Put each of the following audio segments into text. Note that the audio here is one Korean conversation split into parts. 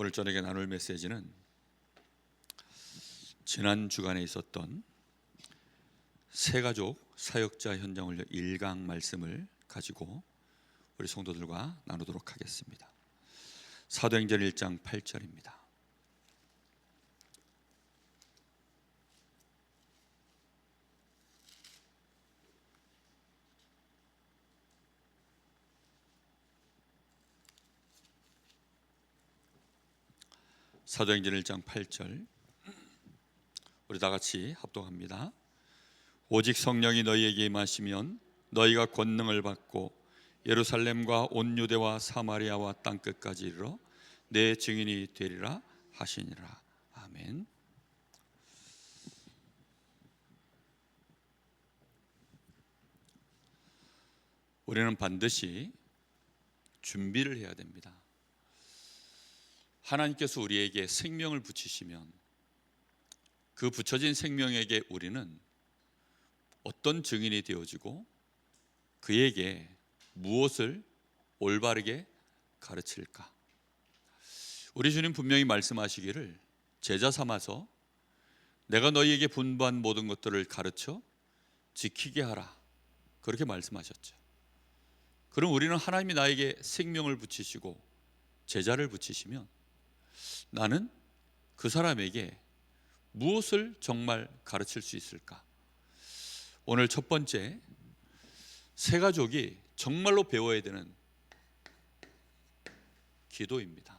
오늘 저녁에 나눌 메시지는 지난 주간에 있었던 새가족 사역자 현장을 1강 말씀을 가지고 우리 성도들과 나누도록 하겠습니다. 사도행전 1장 8절입니다. 사도행전 1장 8절 우리 다 같이 합독합니다. 오직 성령이 너희에게 임하시면 너희가 권능을 받고 예루살렘과 온 유대와 사마리아와 땅끝까지 이르러 내 증인이 되리라 하시니라. 아멘. 우리는 반드시 준비를 해야 됩니다. 하나님께서 우리에게 생명을 붙이시면 그 붙여진 생명에게 우리는 어떤 증인이 되어지고 그에게 무엇을 올바르게 가르칠까? 우리 주님 분명히 말씀하시기를 제자 삼아서 내가 너희에게 분부한 모든 것들을 가르쳐 지키게 하라, 그렇게 말씀하셨죠. 그럼 우리는 하나님이 나에게 생명을 붙이시고 제자를 붙이시면 나는 그 사람에게 무엇을 정말 가르칠 수 있을까? 오늘 첫 번째, 새가족이 정말로 배워야 되는 기도입니다.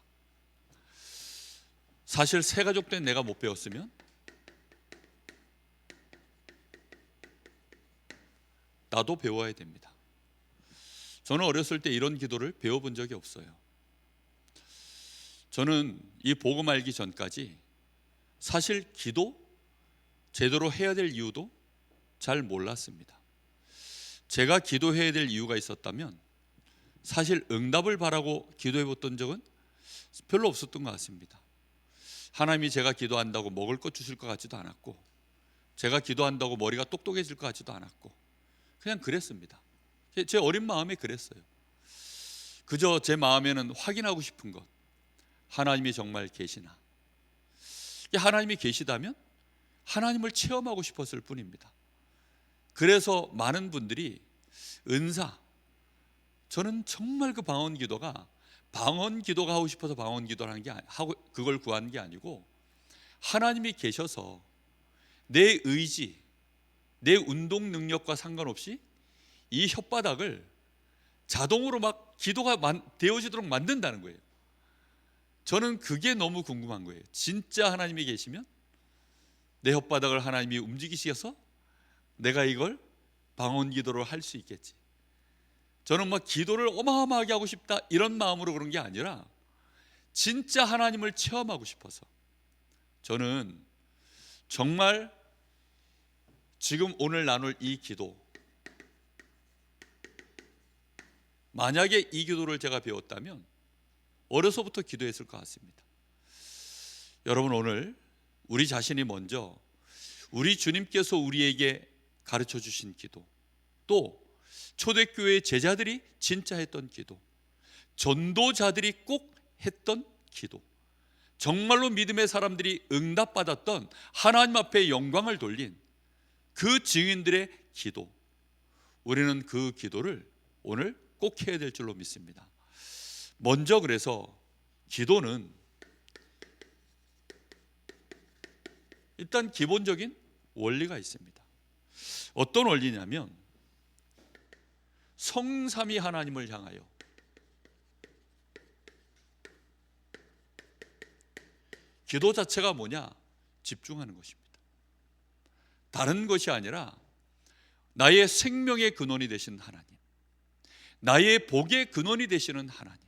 사실 새가족 된 내가 못 배웠으면 나도 배워야 됩니다. 저는 어렸을 때 이런 기도를 배워본 적이 없어요. 저는 이 복음 알기 전까지 사실 기도 제대로 해야 될 이유도 잘 몰랐습니다. 제가 기도해야 될 이유가 있었다면 사실 응답을 바라고 기도해 봤던 적은 별로 없었던 것 같습니다. 하나님이 제가 기도한다고 먹을 것 주실 것 같지도 않았고, 제가 기도한다고 머리가 똑똑해질 것 같지도 않았고, 그냥 그랬습니다. 제 어린 마음에 그랬어요. 그저 제 마음에는 확인하고 싶은 것, 하나님이 정말 계시나, 하나님이 계시다면 하나님을 체험하고 싶었을 뿐입니다. 그래서 많은 분들이 은사, 저는 정말 그 방언 기도가 하고 싶어서 방언 기도를 하고 그걸 구한 게 아니고, 하나님이 계셔서 내 의지, 내 운동 능력과 상관없이 이 혓바닥을 자동으로 막 기도가 되어지도록 만든다는 거예요. 저는 그게 너무 궁금한 거예요. 진짜 하나님이 계시면 내 혓바닥을 하나님이 움직이셔서 내가 이걸 방언 기도를 할 수 있겠지. 저는 막 기도를 어마어마하게 하고 싶다 이런 마음으로 그런 게 아니라 진짜 하나님을 체험하고 싶어서. 저는 정말 지금 오늘 나눌 이 기도, 만약에 이 기도를 제가 배웠다면 어려서부터 기도했을 것 같습니다. 여러분, 오늘 우리 자신이 먼저 우리 주님께서 우리에게 가르쳐 주신 기도, 또 초대교회 제자들이 진짜 했던 기도, 전도자들이 꼭 했던 기도, 정말로 믿음의 사람들이 응답받았던 하나님 앞에 영광을 돌린 그 증인들의 기도, 우리는 그 기도를 오늘 꼭 해야 될 줄로 믿습니다. 먼저 그래서 기도는 일단 기본적인 원리가 있습니다. 어떤 원리냐면 성삼위 하나님을 향하여 기도 자체가 뭐냐? 집중하는 것입니다. 다른 것이 아니라 나의 생명의 근원이 되신 하나님, 나의 복의 근원이 되시는 하나님,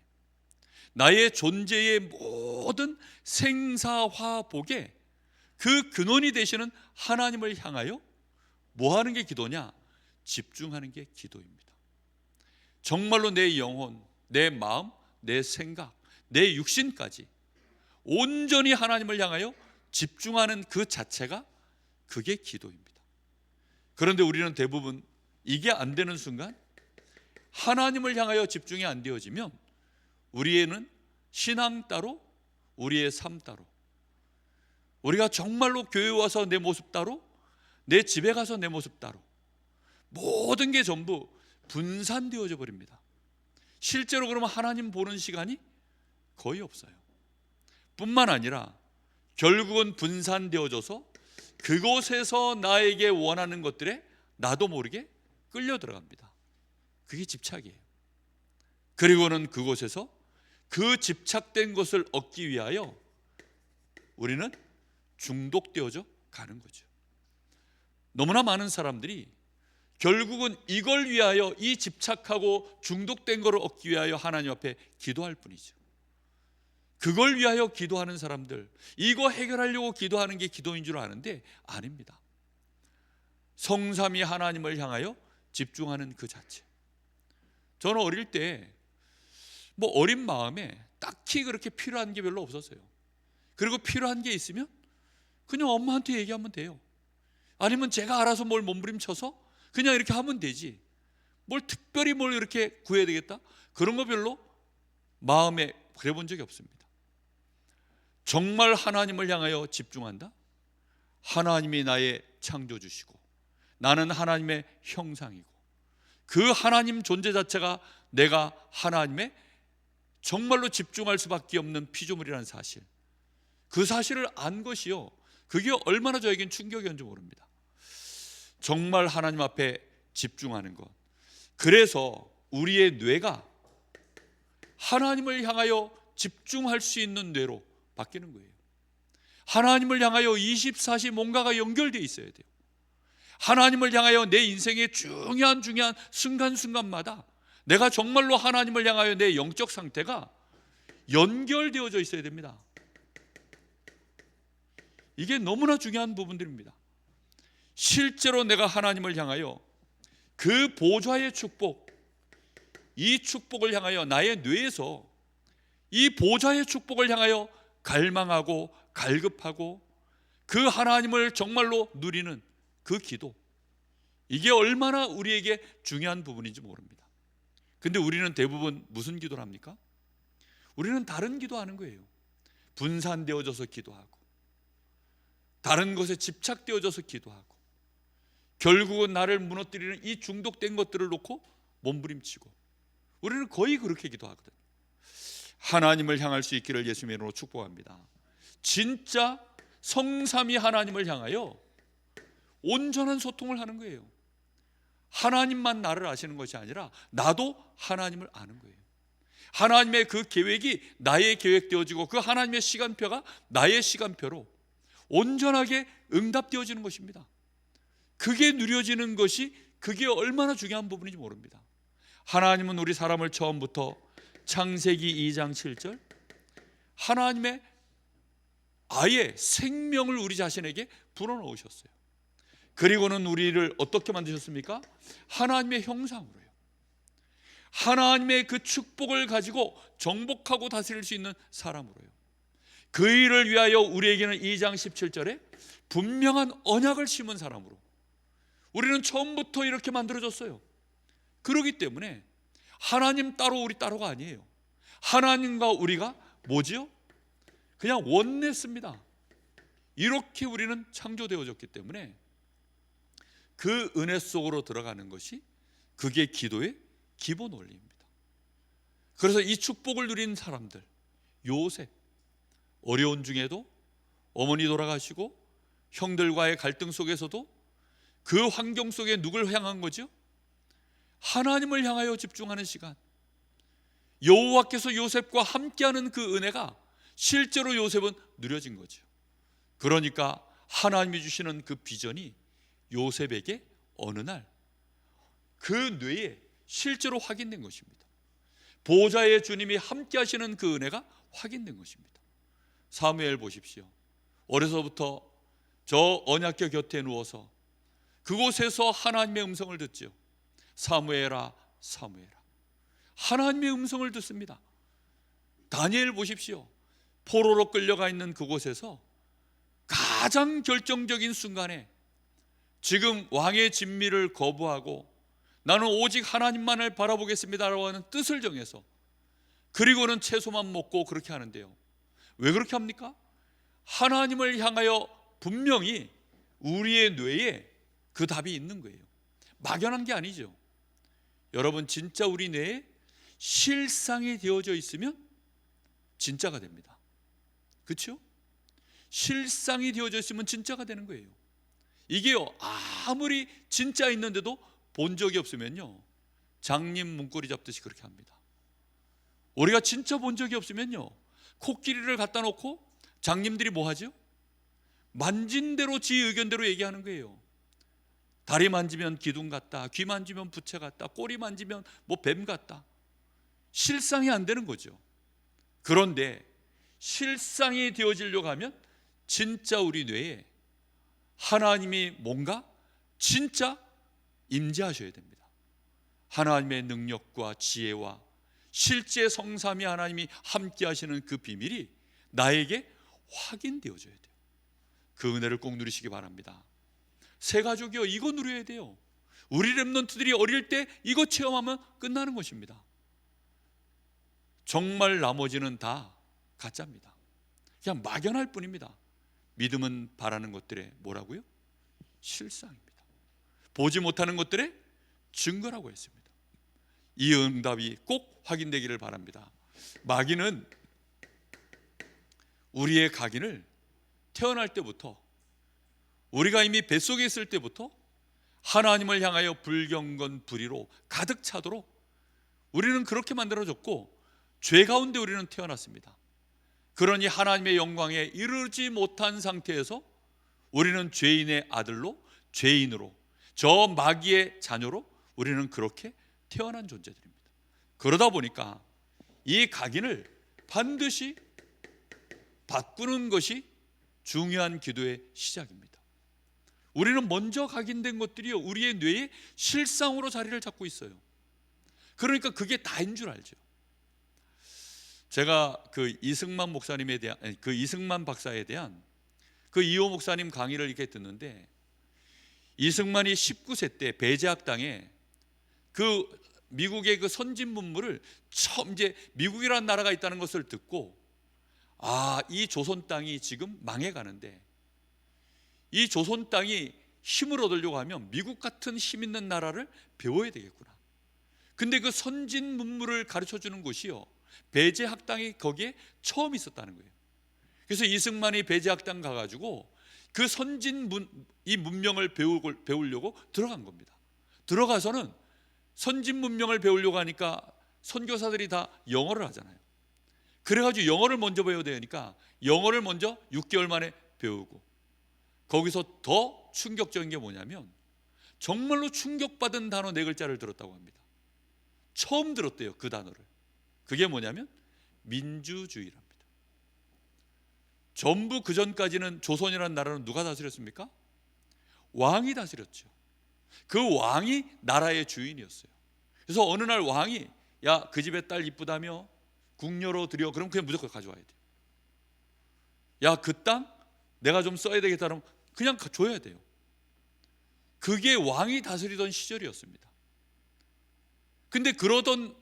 나의 존재의 모든 생사화복의 그 근원이 되시는 하나님을 향하여 뭐 하는 게 기도냐? 집중하는 게 기도입니다. 정말로 내 영혼, 내 마음, 내 생각, 내 육신까지 온전히 하나님을 향하여 집중하는 그 자체가 그게 기도입니다. 그런데 우리는 대부분 이게 안 되는 순간, 하나님을 향하여 집중이 안 되어지면 우리에는 신앙 따로 우리의 삶 따로, 우리가 정말로 교회 와서 내 모습 따로, 내 집에 가서 내 모습 따로, 모든 게 전부 분산되어져 버립니다. 실제로 그러면 하나님 보는 시간이 거의 없어요. 뿐만 아니라 결국은 분산되어져서 그곳에서 나에게 원하는 것들에 나도 모르게 끌려 들어갑니다. 그게 집착이에요. 그리고는 그곳에서 그 집착된 것을 얻기 위하여 우리는 중독되어져 가는 거죠. 너무나 많은 사람들이 결국은 이걸 위하여, 이 집착하고 중독된 것을 얻기 위하여 하나님 앞에 기도할 뿐이죠. 그걸 위하여 기도하는 사람들, 이거 해결하려고 기도하는 게 기도인 줄 아는데 아닙니다. 성삼위 하나님을 향하여 집중하는 그 자체. 저는 어릴 때 어린 마음에 딱히 그렇게 필요한 게 별로 없었어요. 그리고 필요한 게 있으면 그냥 엄마한테 얘기하면 돼요. 아니면 제가 알아서 뭘 몸부림쳐서 그냥 이렇게 하면 되지, 뭘 특별히 뭘 이렇게 구해야 되겠다, 그런 거 별로 마음에 그래 본 적이 없습니다. 정말 하나님을 향하여 집중한다. 하나님이 나의 창조주시고 나는 하나님의 형상이고 그 하나님 존재 자체가 내가 하나님의 정말로 집중할 수밖에 없는 피조물이라는 사실, 그 사실을 안 것이요, 그게 얼마나 저에겐 충격이었는지 모릅니다. 정말 하나님 앞에 집중하는 것, 그래서 우리의 뇌가 하나님을 향하여 집중할 수 있는 뇌로 바뀌는 거예요. 하나님을 향하여 24시 뭔가가 연결되어 있어야 돼요. 하나님을 향하여 내 인생의 중요한 순간순간마다 내가 정말로 하나님을 향하여 내 영적 상태가 연결되어져 있어야 됩니다. 이게 너무나 중요한 부분들입니다. 실제로 내가 하나님을 향하여 그 보좌의 축복, 이 축복을 향하여 나의 뇌에서 이 보좌의 축복을 향하여 갈망하고 갈급하고 그 하나님을 정말로 누리는 그 기도, 이게 얼마나 우리에게 중요한 부분인지 모릅니다. 근데 우리는 대부분 무슨 기도를 합니까? 우리는 다른 기도하는 거예요. 분산되어져서 기도하고, 다른 것에 집착되어져서 기도하고, 결국은 나를 무너뜨리는 이 중독된 것들을 놓고 몸부림치고, 우리는 거의 그렇게 기도하거든요. 하나님을 향할 수 있기를 예수님의 이름으로 축복합니다. 진짜 성삼위 하나님을 향하여 온전한 소통을 하는 거예요. 하나님만 나를 아시는 것이 아니라 나도 하나님을 아는 거예요. 하나님의 그 계획이 나의 계획되어지고 그 하나님의 시간표가 나의 시간표로 온전하게 응답되어지는 것입니다. 그게 누려지는 것이, 그게 얼마나 중요한 부분인지 모릅니다. 하나님은 우리 사람을 처음부터 창세기 2장 7절 하나님의 아예 생명을 우리 자신에게 불어넣으셨어요. 그리고는 우리를 어떻게 만드셨습니까? 하나님의 형상으로요. 하나님의 그 축복을 가지고 정복하고 다스릴 수 있는 사람으로요. 그 일을 위하여 우리에게는 2장 17절에 분명한 언약을 심은 사람으로 우리는 처음부터 이렇게 만들어졌어요. 그렇기 때문에 하나님 따로 우리 따로가 아니에요. 하나님과 우리가 뭐지요? 그냥 원냈습니다. 이렇게 우리는 창조되어졌기 때문에 그 은혜 속으로 들어가는 것이, 그게 기도의 기본 원리입니다. 그래서 이 축복을 누린 사람들, 요셉, 어려운 중에도 어머니 돌아가시고 형들과의 갈등 속에서도 그 환경 속에 누굴 향한 거죠? 하나님을 향하여 집중하는 시간. 여호와께서 요셉과 함께하는 그 은혜가 실제로 요셉은 누려진 거죠. 그러니까 하나님이 주시는 그 비전이 요셉에게 어느 날 그 뇌에 실제로 확인된 것입니다. 보좌의 주님이 함께 하시는 그 은혜가 확인된 것입니다. 사무엘 보십시오. 어려서부터 저 언약궤 곁에 누워서 그곳에서 하나님의 음성을 듣죠. 사무엘아, 사무엘아. 하나님의 음성을 듣습니다. 다니엘 보십시오. 포로로 끌려가 있는 그곳에서 가장 결정적인 순간에 지금 왕의 진미를 거부하고 나는 오직 하나님만을 바라보겠습니다라고 하는 뜻을 정해서, 그리고는 채소만 먹고 그렇게 하는데요, 왜 그렇게 합니까? 하나님을 향하여 분명히 우리의 뇌에 그 답이 있는 거예요. 막연한 게 아니죠. 여러분, 진짜 우리 뇌에 실상이 되어져 있으면 진짜가 됩니다. 그렇죠? 실상이 되어져 있으면 진짜가 되는 거예요. 이게요, 아무리 진짜 있는데도 본 적이 없으면요, 장님 문고리 잡듯이 그렇게 합니다. 우리가 진짜 본 적이 없으면요, 코끼리를 갖다 놓고 장님들이 뭐 하죠? 만진 대로 지 의견대로 얘기하는 거예요. 다리 만지면 기둥 같다, 귀 만지면 부채 같다, 꼬리 만지면 뭐 뱀 같다. 실상이 안 되는 거죠. 그런데 실상이 되어지려고 하면 진짜 우리 뇌에 하나님이 뭔가 진짜 임재하셔야 됩니다. 하나님의 능력과 지혜와 실제 성삼위 하나님이 함께 하시는 그 비밀이 나에게 확인되어져야 돼요. 그 은혜를 꼭 누리시기 바랍니다. 새 가족이요, 이거 누려야 돼요. 우리 렘넌트들이 어릴 때 이거 체험하면 끝나는 것입니다. 정말 나머지는 다 가짜입니다. 그냥 막연할 뿐입니다. 믿음은 바라는 것들의 뭐라고요? 실상입니다. 보지 못하는 것들의 증거라고 했습니다. 이 응답이 꼭 확인되기를 바랍니다. 마귀는 우리의 각인을 태어날 때부터, 우리가 이미 뱃속에 있을 때부터 하나님을 향하여 불경건 불의로 가득 차도록 우리는 그렇게 만들어졌고, 죄 가운데 우리는 태어났습니다. 그러니 하나님의 영광에 이르지 못한 상태에서 우리는 죄인의 아들로, 죄인으로, 저 마귀의 자녀로 우리는 그렇게 태어난 존재들입니다. 그러다 보니까 이 각인을 반드시 바꾸는 것이 중요한 기도의 시작입니다. 우리는 먼저 각인된 것들이요, 우리의 뇌에 실상으로 자리를 잡고 있어요. 그러니까 그게 다인 줄 알죠. 제가 그 이승만 목사님에 대한, 그 이승만 박사에 대한 그 이호 목사님 강의를 이렇게 듣는데, 이승만이 19세 때 배제학당에 그 미국의 그 선진 문물을 처음, 이제 미국이라는 나라가 있다는 것을 듣고, 이 조선 땅이 지금 망해가는데 이 조선 땅이 힘을 얻으려고 하면 미국 같은 힘 있는 나라를 배워야 되겠구나. 근데 그 선진 문물을 가르쳐 주는 곳이요, 배제학당이 거기에 처음 있었다는 거예요. 그래서 이승만이 배제학당 가가지고 그 이 문명을 배우려고 들어간 겁니다. 들어가서는 선진 문명을 배우려고 하니까 선교사들이 다 영어를 하잖아요. 그래가지고 영어를 먼저 배워야 되니까 영어를 먼저 6개월 만에 배우고, 거기서 더 충격적인 게 뭐냐면 정말로 충격받은 단어 4글자를 들었다고 합니다. 처음 들었대요, 그 단어를. 그게 뭐냐면 민주주의랍니다. 전부 그 전까지는 조선이라는 나라는 누가 다스렸습니까? 왕이 다스렸죠. 그 왕이 나라의 주인이었어요. 그래서 어느 날 왕이, 야, 그 집의 딸 이쁘다며 궁녀로 드려. 그럼 그냥 무조건 가져와야 돼요. 야, 그 땅 내가 좀 써야 되겠다 그러면 그냥 줘야 돼요. 그게 왕이 다스리던 시절이었습니다. 근데 그러던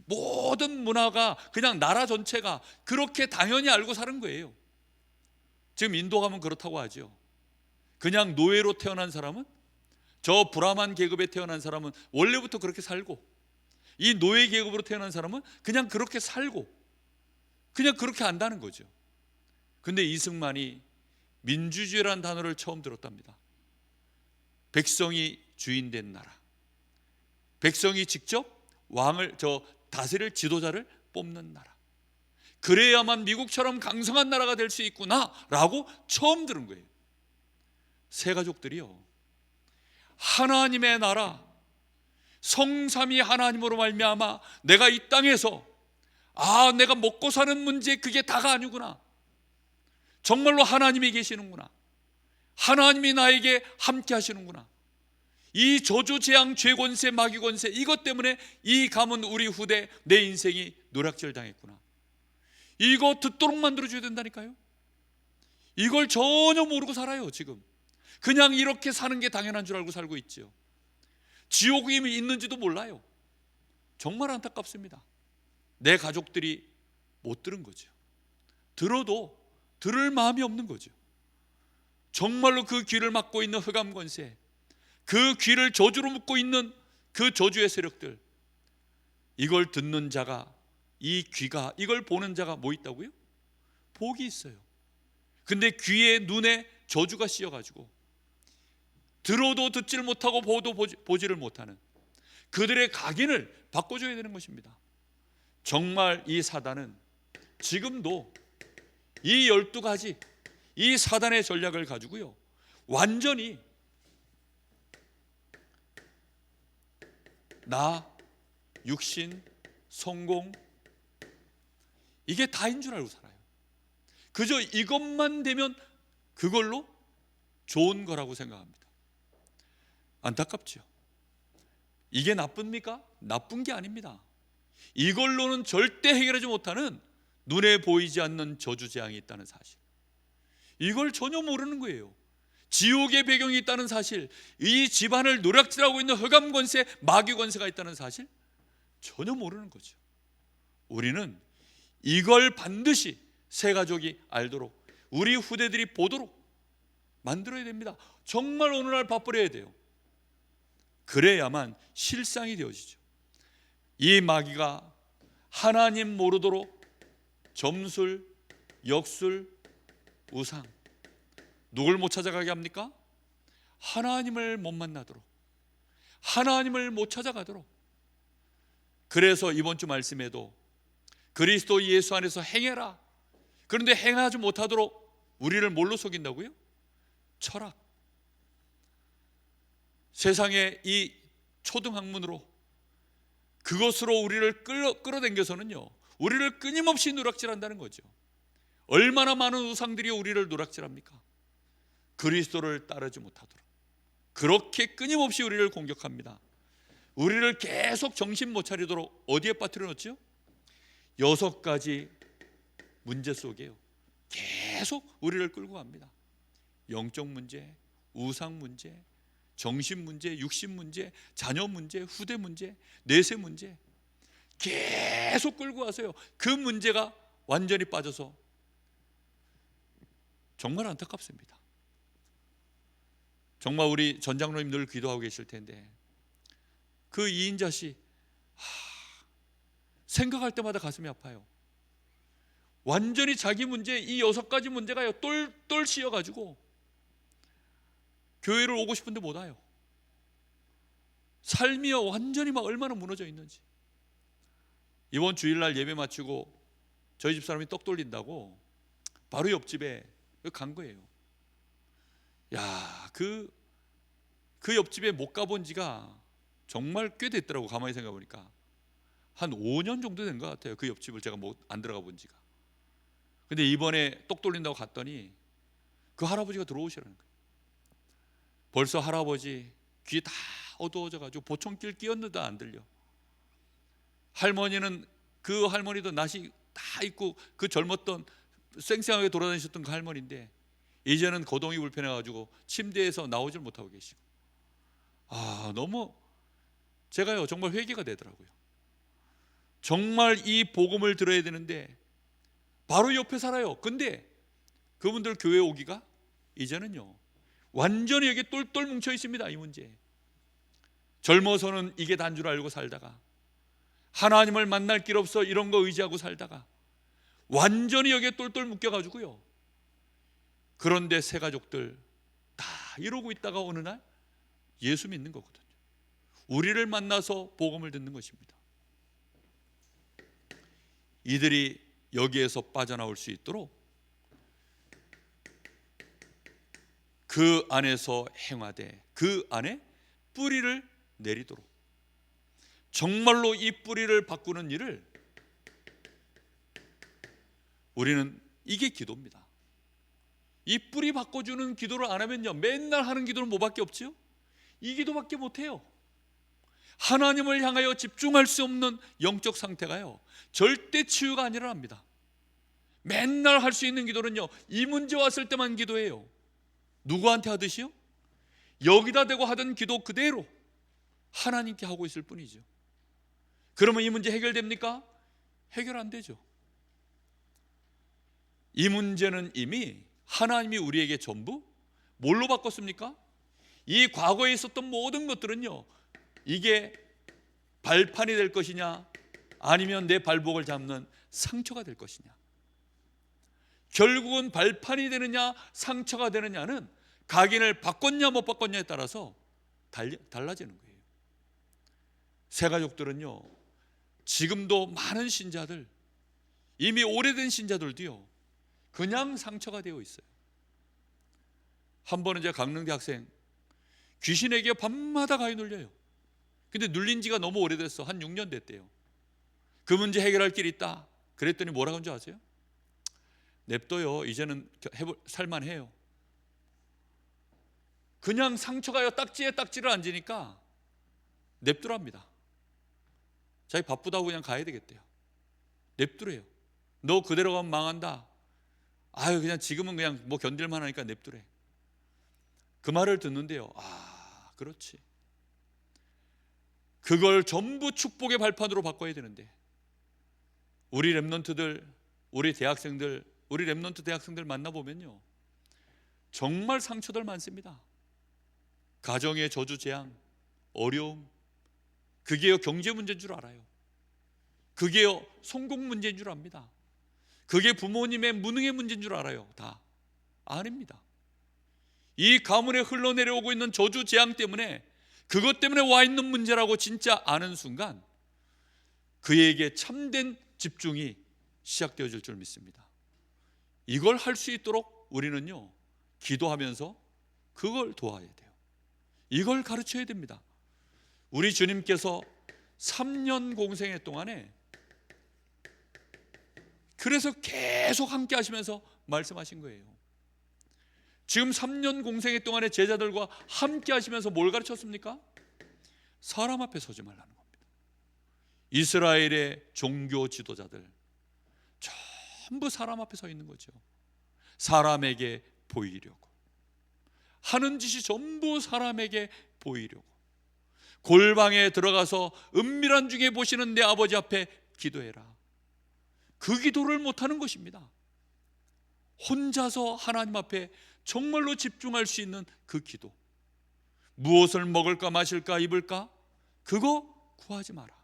모든 문화가, 그냥 나라 전체가 그렇게 당연히 알고 사는 거예요. 지금 인도 가면 그렇다고 하죠. 그냥 노예로 태어난 사람은, 저 브라만 계급에 태어난 사람은 원래부터 그렇게 살고, 이 노예 계급으로 태어난 사람은 그냥 그렇게 살고, 그냥 그렇게 안다는 거죠. 근데 이승만이 민주주의라는 단어를 처음 들었답니다. 백성이 주인된 나라, 백성이 직접 왕을, 다스릴 지도자를 뽑는 나라, 그래야만 미국처럼 강성한 나라가 될 수 있구나 라고 처음 들은 거예요. 새 가족들이요, 하나님의 나라, 성삼위 하나님으로 말미암아 내가 이 땅에서 내가 먹고 사는 문제, 그게 다가 아니구나. 정말로 하나님이 계시는구나. 하나님이 나에게 함께 하시는구나. 이 저주, 재앙, 죄 권세, 마귀 권세, 이것 때문에 이 가문, 우리 후대, 내 인생이 노략질 당했구나. 이거 듣도록 만들어줘야 된다니까요. 이걸 전혀 모르고 살아요. 지금 그냥 이렇게 사는 게 당연한 줄 알고 살고 있죠. 지옥이 있는지도 몰라요. 정말 안타깝습니다. 내 가족들이 못 들은 거죠. 들어도 들을 마음이 없는 거죠. 정말로 그 귀를 막고 있는 흑암 권세, 그 귀를 저주로 묶고 있는 그 저주의 세력들, 이걸 듣는 자가, 이 귀가, 이걸 보는 자가 뭐 있다고요? 복이 있어요. 근데 귀에 눈에 저주가 씌어가지고 들어도 듣지를 못하고 보도 보지를 못하는 그들의 각인을 바꿔줘야 되는 것입니다. 정말 이 사단은 지금도 이 12가지 이 사단의 전략을 가지고요, 완전히 나, 육신, 성공, 이게 다인 줄 알고 살아요. 그저 이것만 되면 그걸로 좋은 거라고 생각합니다. 안타깝죠. 이게 나쁩니까? 나쁜 게 아닙니다. 이걸로는 절대 해결하지 못하는 눈에 보이지 않는 저주재앙이 있다는 사실, 이걸 전혀 모르는 거예요. 지옥의 배경이 있다는 사실, 이 집안을 노략질하고 있는 흑암 권세, 마귀 권세가 있다는 사실 전혀 모르는 거죠. 우리는 이걸 반드시 새 가족이 알도록, 우리 후대들이 보도록 만들어야 됩니다. 정말 오늘날 밥벌이해야 돼요. 그래야만 실상이 되어지죠. 이 마귀가 하나님 모르도록 점술, 역술, 우상, 누굴 못 찾아가게 합니까? 하나님을 못 만나도록, 하나님을 못 찾아가도록. 그래서 이번 주 말씀에도 그리스도 예수 안에서 행해라, 그런데 행하지 못하도록 우리를 뭘로 속인다고요? 철학, 세상의 이 초등학문으로, 그것으로 우리를 끌어당겨서는요, 우리를 끊임없이 누락질한다는 거죠. 얼마나 많은 우상들이 우리를 누락질합니까? 그리스도를 따르지 못하도록 그렇게 끊임없이 우리를 공격합니다. 우리를 계속 정신 못 차리도록 어디에 빠뜨려 놓죠? 6가지 문제 속에요, 계속 우리를 끌고 갑니다. 영적 문제, 우상 문제, 정신 문제, 육신 문제, 자녀 문제, 후대 문제, 내세 문제, 계속 끌고 가세요. 그 문제가 완전히 빠져서 정말 안타깝습니다. 정말 우리 전장로님 늘 기도하고 계실 텐데, 그 이인자 씨 생각할 때마다 가슴이 아파요. 완전히 자기 문제, 이 6가지 문제가요, 똘똘 씌어가지고 교회를 오고 싶은데 못 와요. 삶이요 완전히 막 얼마나 무너져 있는지. 이번 주일날 예배 마치고 저희 집 사람이 떡 돌린다고 바로 옆집에 간 거예요. 야, 그 옆집에 못 가본 지가 정말 꽤 됐더라고. 가만히 생각해 보니까 한 5년 정도 된 것 같아요. 그 옆집을 제가 안 들어가 본 지가. 근데 이번에 떡 돌린다고 갔더니 그 할아버지가 들어오시라는 거예요. 벌써 할아버지 귀 다 어두워져 가지고 보청길 끼었는데 안 들려. 할머니는, 그 할머니도 낯이 다 있고 그 젊었던 쌩쌩하게 돌아다니셨던 그 할머니인데 이제는 거동이 불편해 가지고 침대에서 나오질 못하고 계시고, 너무 제가요 정말 회개가 되더라고요. 정말 이 복음을 들어야 되는데 바로 옆에 살아요. 근데 그분들 교회 오기가 이제는요 완전히 여기 똘똘 뭉쳐 있습니다. 이 문제. 젊어서는 이게 단 줄 알고 살다가, 하나님을 만날 길 없어 이런 거 의지하고 살다가 완전히 여기에 똘똘 묶여가지고요. 그런데 새 가족들 다 이러고 있다가 어느 날 예수 믿는 거거든요. 우리를 만나서 복음을 듣는 것입니다. 이들이 여기에서 빠져나올 수 있도록 그 안에서 행하되 그 안에 뿌리를 내리도록, 정말로 이 뿌리를 바꾸는 일을 우리는, 이게 기도입니다. 이 뿌리 바꿔주는 기도를 안 하면요 맨날 하는 기도는 뭐밖에 없지요? 이 기도밖에 못해요. 하나님을 향하여 집중할 수 없는 영적 상태가요 절대 치유가 안 일어납니다. 맨날 할 수 있는 기도는요 이 문제 왔을 때만 기도해요. 누구한테 하듯이요? 여기다 대고 하던 기도 그대로 하나님께 하고 있을 뿐이죠. 그러면 이 문제 해결됩니까? 해결 안 되죠. 이 문제는 이미 하나님이 우리에게 전부 뭘로 바꿨습니까? 이 과거에 있었던 모든 것들은요, 이게 발판이 될 것이냐 아니면 내 발목을 잡는 상처가 될 것이냐, 결국은 발판이 되느냐 상처가 되느냐는 각인을 바꿨냐 못 바꿨냐에 따라서 달라지는 거예요. 새가족들은요, 지금도 많은 신자들, 이미 오래된 신자들도요, 그냥 상처가 되어 있어요. 한 번은 제가 강릉대 학생, 귀신에게 밤마다 가위 눌려요. 근데 눌린 지가 너무 오래됐어. 한 6년 됐대요. 그 문제 해결할 길이 있다. 그랬더니 뭐라고 한 줄 아세요? 냅둬요. 이제는 살만해요. 그냥 상처가요, 딱지에 딱지를 안 지니까 냅두랍니다. 자기 바쁘다고 그냥 가야 되겠대요. 냅두래요. 너 그대로 가면 망한다. 아유, 그냥 지금은 그냥 뭐 견딜만 하니까 냅두래. 그 말을 듣는데요, 아, 그렇지. 그걸 전부 축복의 발판으로 바꿔야 되는데, 우리 랩런트들, 우리 대학생들, 우리 랩런트 대학생들 만나보면요, 정말 상처들 많습니다. 가정의 저주 재앙, 어려움, 그게요 경제 문제인 줄 알아요. 그게요 성공 문제인 줄 압니다. 그게 부모님의 무능의 문제인 줄 알아요. 다 아닙니다. 이 가문에 흘러내려오고 있는 저주 재앙 때문에, 그것 때문에 와 있는 문제라고 진짜 아는 순간 그에게 참된 집중이 시작되어질 줄 믿습니다. 이걸 할 수 있도록 우리는요, 기도하면서 그걸 도와야 돼요. 이걸 가르쳐야 됩니다. 우리 주님께서 3년 공생애 동안에 그래서 계속 함께 하시면서 말씀하신 거예요. 지금 3년 공생애 동안에 제자들과 함께 하시면서 뭘 가르쳤습니까? 사람 앞에 서지 말라는 겁니다. 이스라엘의 종교 지도자들 전부 사람 앞에 서 있는 거죠. 사람에게 보이려고 하는 짓이 전부 사람에게 보이려고, 골방에 들어가서 은밀한 중에 보시는 내 아버지 앞에 기도해라. 그 기도를 못하는 것입니다. 혼자서 하나님 앞에 정말로 집중할 수 있는 그 기도, 무엇을 먹을까 마실까 입을까 그거 구하지 마라.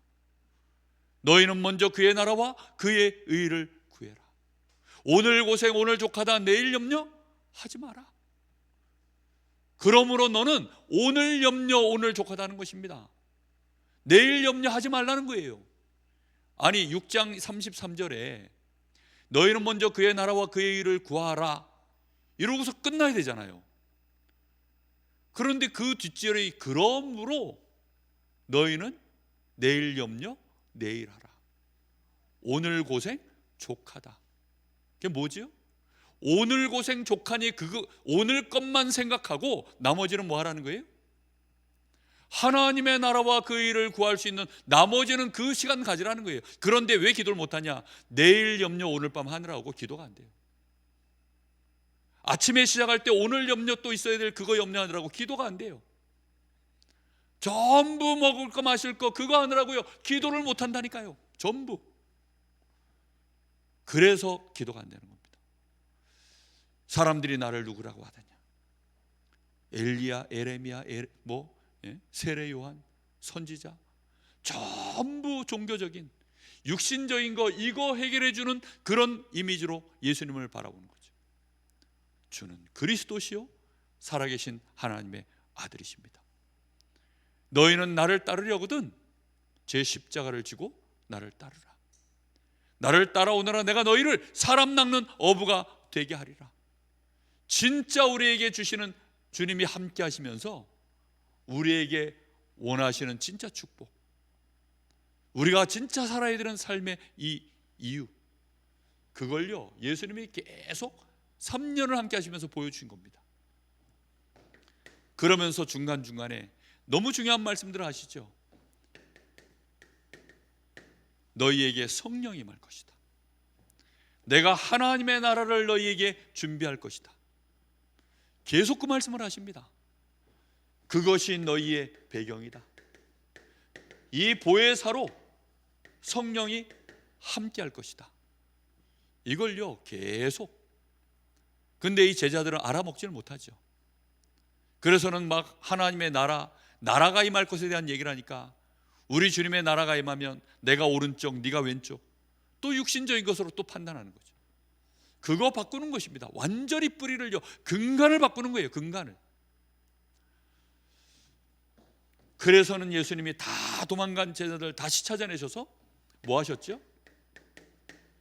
너희는 먼저 그의 나라와 그의 의를 구해라. 오늘 고생 오늘 족하다 내일 염려 하지 마라. 그러므로 너는 오늘 염려 오늘 족하다는 것입니다. 내일 염려하지 말라는 거예요. 아니 6장 33절에 너희는 먼저 그의 나라와 그의 의를 구하라 이러고서 끝나야 되잖아요. 그런데 그 뒷절에 그러므로 너희는 내일 염려 내일 하라. 오늘 고생 족하다. 그게 뭐지요? 오늘 고생 족하니 그거 오늘 것만 생각하고 나머지는 뭐 하라는 거예요? 하나님의 나라와 그 일을 구할 수 있는 나머지는 그 시간 가지라는 거예요. 그런데 왜 기도를 못하냐? 내일 염려 오늘 밤 하느라고 기도가 안 돼요. 아침에 시작할 때 오늘 염려 또 있어야 될 그거 염려하느라고 기도가 안 돼요. 전부 먹을 거 마실 거 그거 하느라고요 기도를 못한다니까요. 전부. 그래서 기도가 안 되는 겁니다. 사람들이 나를 누구라고 하더냐? 엘리야, 에레미야, 세례 요한, 선지자, 전부 종교적인 육신적인 거 이거 해결해 주는 그런 이미지로 예수님을 바라보는 거죠. 주는 그리스도시요 살아계신 하나님의 아들이십니다. 너희는 나를 따르려거든 제 십자가를 지고 나를 따르라. 나를 따라오너라 내가 너희를 사람 낚는 어부가 되게 하리라. 진짜 우리에게 주시는 주님이 함께 하시면서 우리에게 원하시는 진짜 축복, 우리가 진짜 살아야 되는 삶의 이 이유, 그걸요 예수님이 계속 3년을 함께 하시면서 보여주신 겁니다. 그러면서 중간중간에 너무 중요한 말씀들을 하시죠. 너희에게 성령이 임할 것이다. 내가 하나님의 나라를 너희에게 준비할 것이다. 계속 그 말씀을 하십니다. 그것이 너희의 배경이다. 이 보혜사로 성령이 함께 할 것이다. 이걸요 계속 근데 이 제자들은 알아먹지를 못하죠. 그래서는 막 하나님의 나라가 임할 것에 대한 얘기를 하니까 우리 주님의 나라가 임하면 내가 오른쪽 네가 왼쪽, 또 육신적인 것으로 또 판단하는 거죠. 그거 바꾸는 것입니다. 완전히 뿌리를요, 근간을 바꾸는 거예요. 근간을. 그래서는 예수님이 다 도망간 제자들 다시 찾아내셔서 뭐 하셨죠?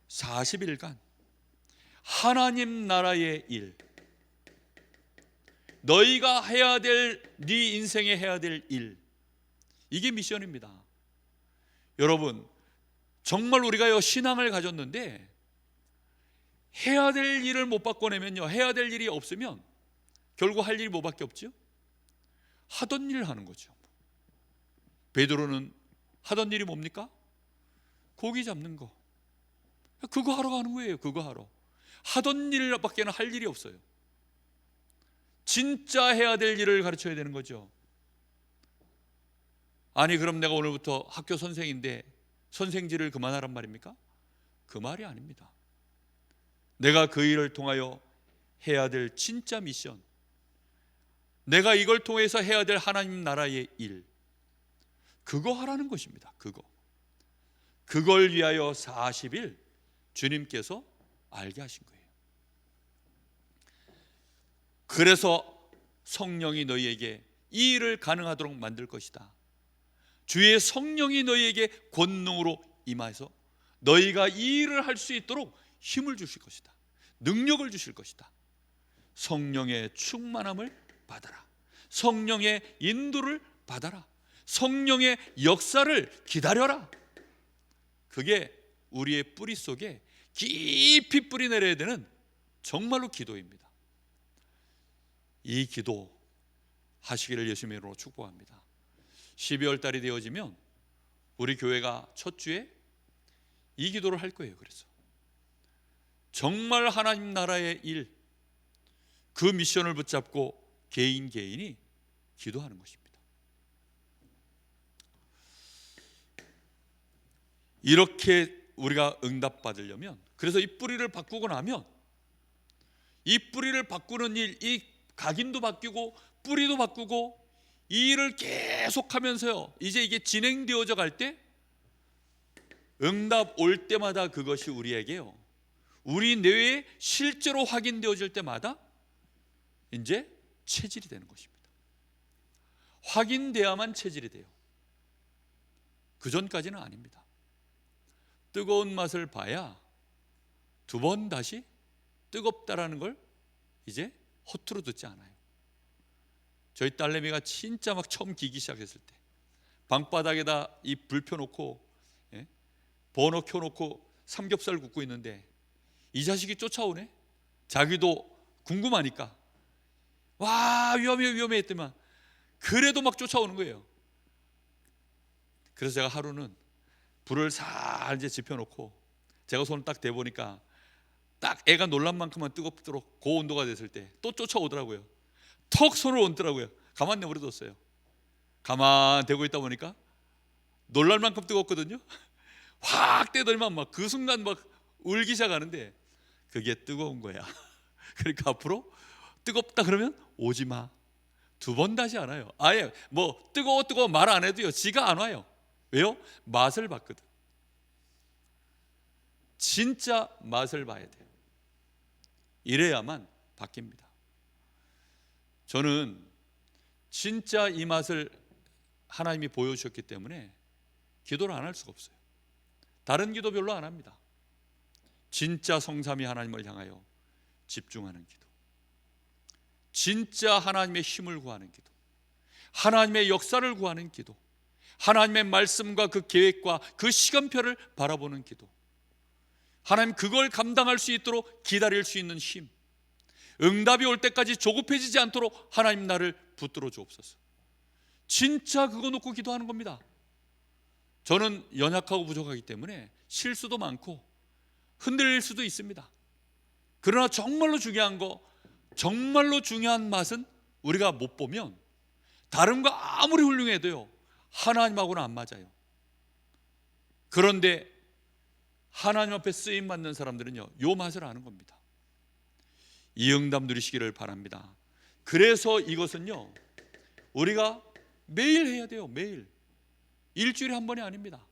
40일간 하나님 나라의 일, 너희가 해야 될, 네 인생에 해야 될 일, 이게 미션입니다. 여러분, 정말 우리가 신앙을 가졌는데 해야 될 일을 못 바꿔내면요, 해야 될 일이 없으면 결국 할 일이 뭐밖에 없죠? 하던 일을 하는 거죠. 베드로는 하던 일이 뭡니까? 고기 잡는 거. 그거 하러 가는 거예요. 그거 하러. 하던 일밖에는 할 일이 없어요. 진짜 해야 될 일을 가르쳐야 되는 거죠. 아니, 그럼 내가 오늘부터 학교 선생인데 선생질을 그만하란 말입니까? 그 말이 아닙니다. 내가 그 일을 통하여 해야 될 진짜 미션, 내가 이걸 통해서 해야 될 하나님 나라의 일, 그거 하라는 것입니다. 그걸 위하여 40일 주님께서 알게 하신 거예요. 그래서 성령이 너희에게 이 일을 가능하도록 만들 것이다. 주의 성령이 너희에게 권능으로 임하여서 너희가 이 일을 할 수 있도록 힘을 주실 것이다. 능력을 주실 것이다. 성령의 충만함을 받아라. 성령의 인도를 받아라. 성령의 역사를 기다려라. 그게 우리의 뿌리 속에 깊이 뿌리 내려야 되는 정말로 기도입니다. 이 기도 하시기를 예수님의 이름으로 축복합니다. 12월 달이 되어지면 우리 교회가 첫 주에 이 기도를 할 거예요. 그래서 정말 하나님 나라의 일, 그 미션을 붙잡고 개인이 기도하는 것입니다. 이렇게 우리가 응답받으려면, 그래서 이 뿌리를 바꾸고 나면, 이 뿌리를 바꾸는 일, 이 각인도 바뀌고 뿌리도 바꾸고 이 일을 계속하면서요, 이제 이게 진행되어져 갈 때 응답 올 때마다 그것이 우리에게요, 우리 뇌에 실제로 확인되어질 때마다 이제 체질이 되는 것입니다. 확인돼야만 체질이 돼요. 그 전까지는 아닙니다. 뜨거운 맛을 봐야 두 번 다시 뜨겁다라는 걸 이제 허투루 듣지 않아요. 저희 딸내미가 진짜 막 처음 기기 시작했을 때 방바닥에다 이 불 펴놓고 버너 켜놓고 삼겹살 굽고 있는데 이 자식이 쫓아오네. 자기도 궁금하니까 와, 위험해 했더만 그래도 막 쫓아오는 거예요. 그래서 제가 하루는 불을 살 이제 지펴놓고 제가 손을 딱 대보니까 딱 애가 놀란 만큼만 뜨겁도록 고온도가 됐을 때 또 쫓아오더라고요. 턱 손을 얹더라고요. 가만 내버려뒀어요. 가만 대고 있다 보니까 놀랄 만큼 뜨겁거든요. 확 떼더니만 막 그 순간 막 울기 시작하는데 그게 뜨거운 거야. 그러니까 앞으로 뜨겁다 그러면 오지 마. 두 번 다시 안 와요. 아예 뭐 뜨거워 말 안 해도요, 지가 안 와요. 왜요? 맛을 봤거든. 진짜 맛을 봐야 돼요. 이래야만 바뀝니다. 저는 진짜 이 맛을 하나님이 보여주셨기 때문에 기도를 안 할 수가 없어요. 다른 기도 별로 안 합니다. 진짜 성삼위 하나님을 향하여 집중하는 기도, 진짜 하나님의 힘을 구하는 기도, 하나님의 역사를 구하는 기도, 하나님의 말씀과 그 계획과 그 시간표를 바라보는 기도, 하나님 그걸 감당할 수 있도록 기다릴 수 있는 힘, 응답이 올 때까지 조급해지지 않도록 하나님 나를 붙들어 주옵소서. 진짜 그거 놓고 기도하는 겁니다. 저는 연약하고 부족하기 때문에 실수도 많고 흔들릴 수도 있습니다. 그러나 정말로 중요한 거, 정말로 중요한 맛은 우리가 못 보면 다른 거 아무리 훌륭해도요, 하나님하고는 안 맞아요. 그런데 하나님 앞에 쓰임 받는 사람들은요, 요 맛을 아는 겁니다. 이 응답 누리시기를 바랍니다. 그래서 이것은요, 우리가 매일 해야 돼요. 매일. 일주일에 한 번이 아닙니다.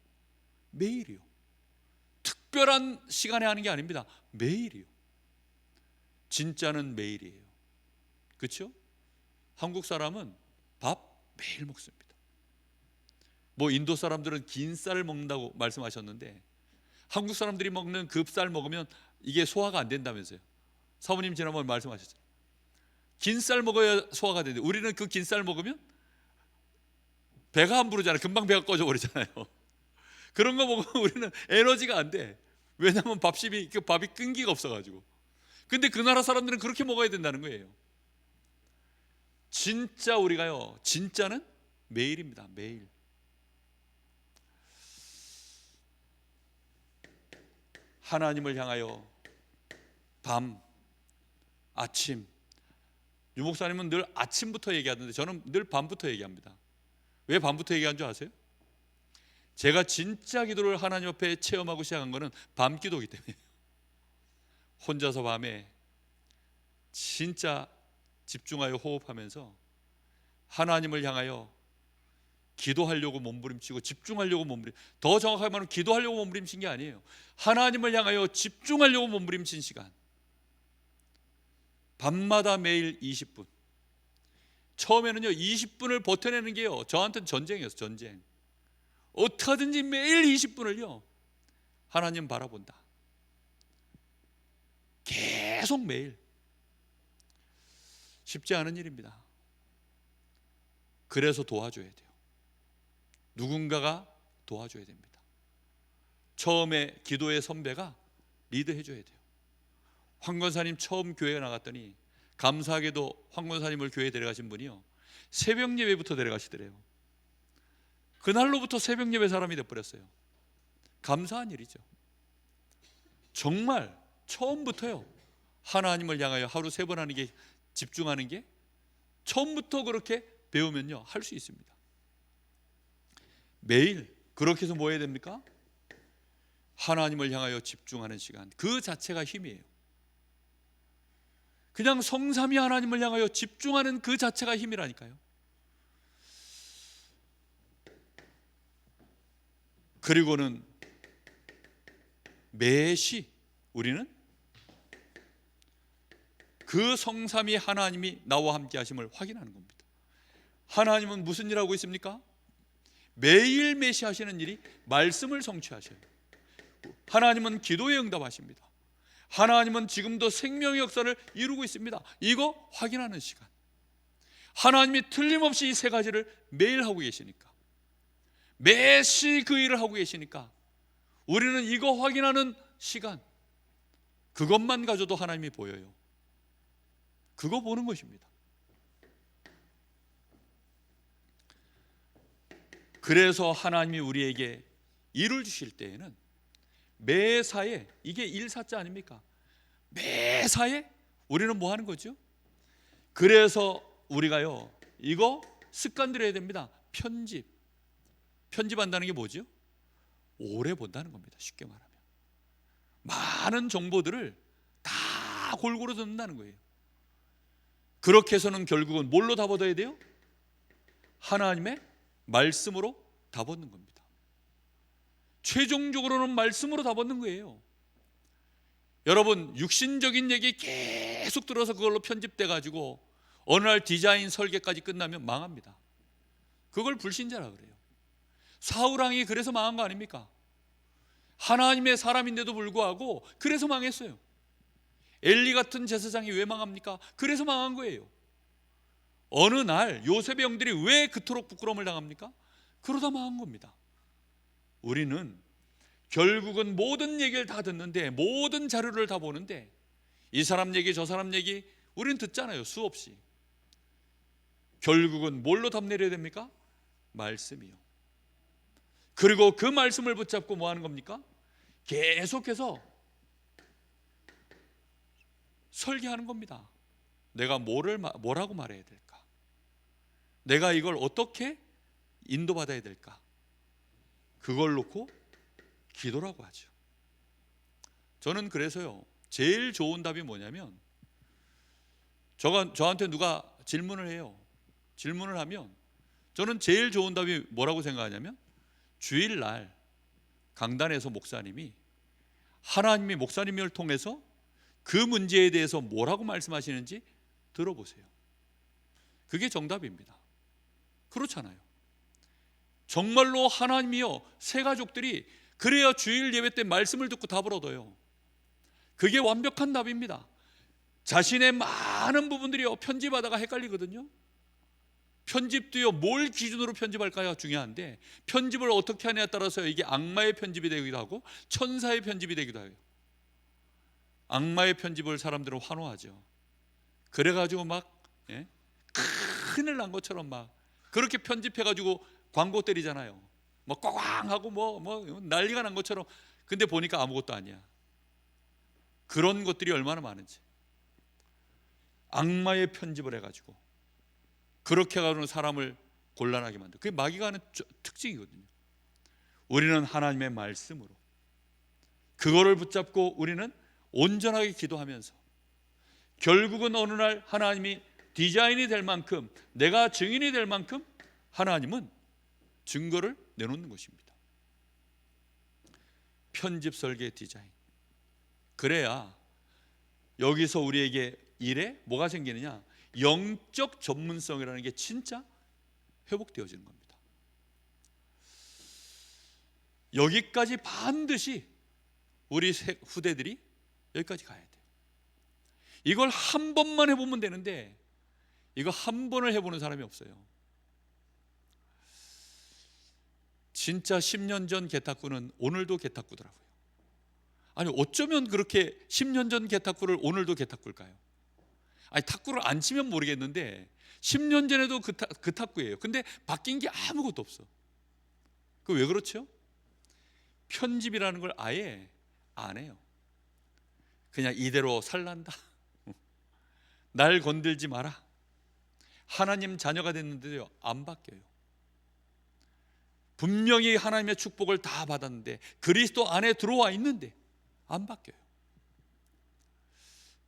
매일이요. 특별한 시간에 하는 게 아닙니다. 매일이요. 진짜는 매일이에요. 그렇죠? 한국 사람은 밥 매일 먹습니다. 뭐 인도 사람들은 긴 쌀을 먹는다고 말씀하셨는데, 한국 사람들이 먹는 그 쌀 먹으면 이게 소화가 안 된다면서요. 사모님 지난번에 말씀하셨잖아요. 긴 쌀 먹어야 소화가 되는데, 우리는 그 긴 쌀 먹으면 배가 안 부르잖아요. 금방 배가 꺼져버리잖아요. 그런 거 먹으면 우리는 에너지가 안 돼. 왜냐하면 밥이 끈기가 없어가지고. 근데 그 나라 사람들은 그렇게 먹어야 된다는 거예요. 진짜 우리가요, 진짜는 매일입니다. 매일. 하나님을 향하여 밤, 아침. 유 목사님은 늘 아침부터 얘기하던데 저는 늘 밤부터 얘기합니다. 왜 밤부터 얘기한 줄 아세요? 제가 진짜 기도를 하나님 앞에 체험하고 시작한 거는 밤 기도이기 때문에. 혼자서 밤에 진짜 집중하여 호흡하면서 하나님을 향하여 기도하려고 몸부림치고 집중하려고 더 정확하게 말하면 기도하려고 몸부림친 게 아니에요. 하나님을 향하여 집중하려고 몸부림친 시간. 밤마다 매일 20분. 처음에는요 20분을 버텨내는 게요, 저한테는 전쟁이었어요. 전쟁. 어떻게든지 매일 20분을요 하나님 바라본다. 계속 매일. 쉽지 않은 일입니다. 그래서 도와줘야 돼요. 누군가가 도와줘야 됩니다. 처음에 기도의 선배가 리드해 줘야 돼요. 황 권사님 처음 교회에 나갔더니 감사하게도 황 권사님을 교회에 데려가신 분이요, 새벽 예배부터 데려가시더래요. 그날로부터 새벽 예배 사람이 돼버렸어요. 감사한 일이죠. 정말 처음부터요 하나님을 향하여 하루 3번 하는 게, 집중하는 게 처음부터 그렇게 배우면요 할 수 있습니다. 매일 그렇게 해서 뭐 해야 됩니까? 하나님을 향하여 집중하는 시간, 그 자체가 힘이에요. 그냥 성삼위 하나님을 향하여 집중하는 그 자체가 힘이라니까요. 그리고는 매시 우리는 그 성삼위 하나님이 나와 함께 하심을 확인하는 겁니다. 하나님은 무슨 일하고 있습니까? 매일 매시 하시는 일이 말씀을 성취하셔요. 하나님은 기도에 응답하십니다. 하나님은 지금도 생명의 역사를 이루고 있습니다. 이거 확인하는 시간. 하나님이 틀림없이 이 3가지를 매일 하고 계시니까, 매시 그 일을 하고 계시니까 우리는 이거 확인하는 시간, 그것만 가져도 하나님이 보여요. 그거 보는 것입니다. 그래서 하나님이 우리에게 일을 주실 때에는 매사에, 이게 일사자 아닙니까? 매사에 우리는 뭐 하는 거죠? 그래서 우리가요 이거 습관 들여야 됩니다. 편집한다는 게 뭐죠? 오래 본다는 겁니다. 쉽게 말하면 많은 정보들을 다 골고루 듣는다는 거예요. 그렇게 해서는 결국은 뭘로 다 받아야 돼요? 하나님의 말씀으로 다 받는 겁니다. 최종적으로는 말씀으로 다 받는 거예요. 여러분, 육신적인 얘기 계속 들어서 그걸로 편집돼 가지고 어느 날 디자인 설계까지 끝나면 망합니다. 그걸 불신자라 그래요. 사울왕이 그래서 망한 거 아닙니까? 하나님의 사람인데도 불구하고 그래서 망했어요. 엘리 같은 제사장이 왜 망합니까? 그래서 망한 거예요. 어느 날 요셉의 형들이 왜 그토록 부끄러움을 당합니까? 그러다 망한 겁니다. 우리는 결국은 모든 얘기를 다 듣는데, 모든 자료를 다 보는데, 이 사람 얘기 저 사람 얘기 우리는 듣잖아요, 수없이. 결국은 뭘로 답 내려야 됩니까? 말씀이요. 그리고 그 말씀을 붙잡고 뭐 하는 겁니까? 계속해서 설계하는 겁니다. 내가 뭐라고 말해야 될까? 내가 이걸 어떻게 인도받아야 될까? 그걸 놓고 기도라고 하죠. 저는 그래서요 제일 좋은 답이 뭐냐면, 저한테 누가 질문을 해요. 질문을 하면 저는 제일 좋은 답이 뭐라고 생각하냐면, 주일날 강단에서 목사님이 하나님이 목사님을 통해서 그 문제에 대해서 뭐라고 말씀하시는지 들어보세요. 그게 정답입니다. 그렇잖아요. 정말로 하나님이요, 새 가족들이 그래야 주일 예배 때 말씀을 듣고 답을 얻어요. 그게 완벽한 답입니다. 자신의 많은 부분들이요, 편집하다가 헷갈리거든요. 편집도요, 뭘 기준으로 편집할까요? 중요한데, 편집을 어떻게 하냐에 따라서 이게 악마의 편집이 되기도 하고 천사의 편집이 되기도 해요. 악마의 편집을 사람들은 환호하죠. 그래가지고 막 큰일 난 것처럼 막 그렇게 편집해가지고 광고 때리잖아요. 막 꽝하고 뭐 난리가 난 것처럼. 근데 보니까 아무것도 아니야. 그런 것들이 얼마나 많은지. 악마의 편집을 해가지고 그렇게 가지고 사람을 곤란하게 만들어. 그게 마귀가 하는 특징이거든요. 우리는 하나님의 말씀으로 그거를 붙잡고 우리는 온전하게 기도하면서, 결국은 어느 날 하나님이 디자인이 될 만큼, 내가 증인이 될 만큼 하나님은 증거를 내놓는 것입니다. 편집 설계 디자인. 그래야 여기서 우리에게 일에 뭐가 생기느냐, 영적 전문성이라는 게 진짜 회복되어지는 겁니다. 여기까지 반드시 우리 후대들이 여기까지 가야 돼요. 이걸 한 번만 해보면 되는데 이거 한 번을 해보는 사람이 없어요. 진짜 10년 전 개탁구는 오늘도 개탁구더라고요. 아니, 어쩌면 그렇게 10년 전 개탁구를 오늘도 개탁구일까요? 아니, 탁구를 안 치면 모르겠는데 10년 전에도 그 탁구예요. 근데 바뀐 게 아무것도 없어. 그 왜 그렇죠? 편집이라는 걸 아예 안 해요. 그냥 이대로 살란다. 날 건들지 마라. 하나님 자녀가 됐는데도 안 바뀌어요. 분명히 하나님의 축복을 다 받았는데, 그리스도 안에 들어와 있는데 안 바뀌어요.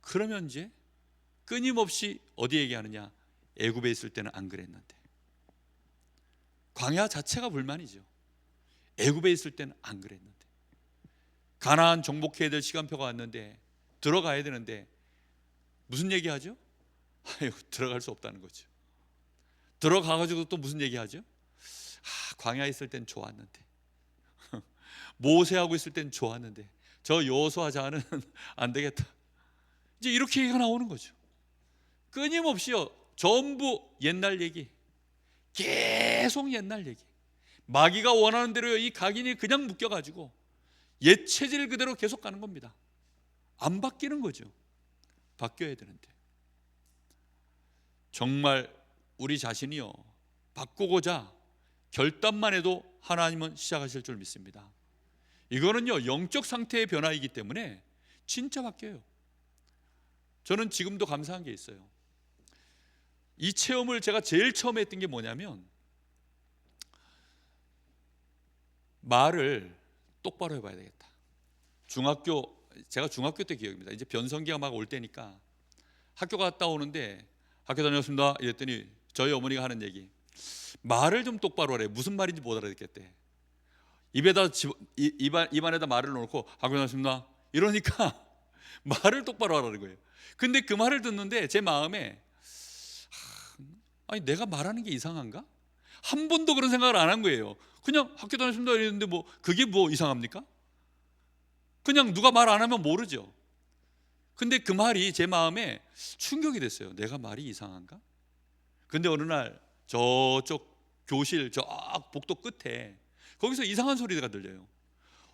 그러면 이제 끊임없이 어디 얘기하느냐, 애굽에 있을 때는 안 그랬는데. 광야 자체가 불만이죠. 애굽에 있을 때는 안 그랬는데. 가나안 정복해야 될 시간표가 왔는데 들어가야 되는데 무슨 얘기하죠? 아유, 들어갈 수 없다는 거죠. 들어가가지고 또 무슨 얘기하죠? 광야에 있을 땐 좋았는데, 모세하고 있을 땐 좋았는데, 저 여호수아 자는 안 되겠다. 이제 이렇게 얘기가 나오는 거죠. 끊임없이요, 전부 옛날 얘기, 계속 옛날 얘기. 마귀가 원하는 대로 이 각인이 그냥 묶여가지고 옛 체질 그대로 계속 가는 겁니다. 안 바뀌는 거죠. 바뀌어야 되는데. 정말 우리 자신이요, 바꾸고자 결단만 해도 하나님은 시작하실 줄 믿습니다. 이거는요, 영적 상태의 변화이기 때문에 진짜 바뀌어요. 저는 지금도 감사한 게 있어요. 이 체험을 제가 제일 처음 했던 게 뭐냐면, 말을 똑바로 해봐야 되겠다. 제가 중학교 때 기억입니다. 이제 변성기가 막 올 때니까 학교 갔다 오는데, 학교 다녔습니다 이랬더니 저희 어머니가 하는 얘기, 말을 좀 똑바로 하래. 무슨 말인지 못 알아듣겠대. 입안에다 말을 넣고 학교 다녔습니다 이러니까 말을 똑바로 하라는 거예요. 근데 그 말을 듣는데 제 마음에, 아니, 내가 말하는 게 이상한가? 한 번도 그런 생각을 안 한 거예요. 그냥 학교 다녔습니다 이랬는데 뭐 그게 뭐 이상합니까? 그냥 누가 말 안 하면 모르죠. 근데 그 말이 제 마음에 충격이 됐어요. 내가 말이 이상한가? 근데 어느 날 저쪽 교실 저 복도 끝에 거기서 이상한 소리가 들려요.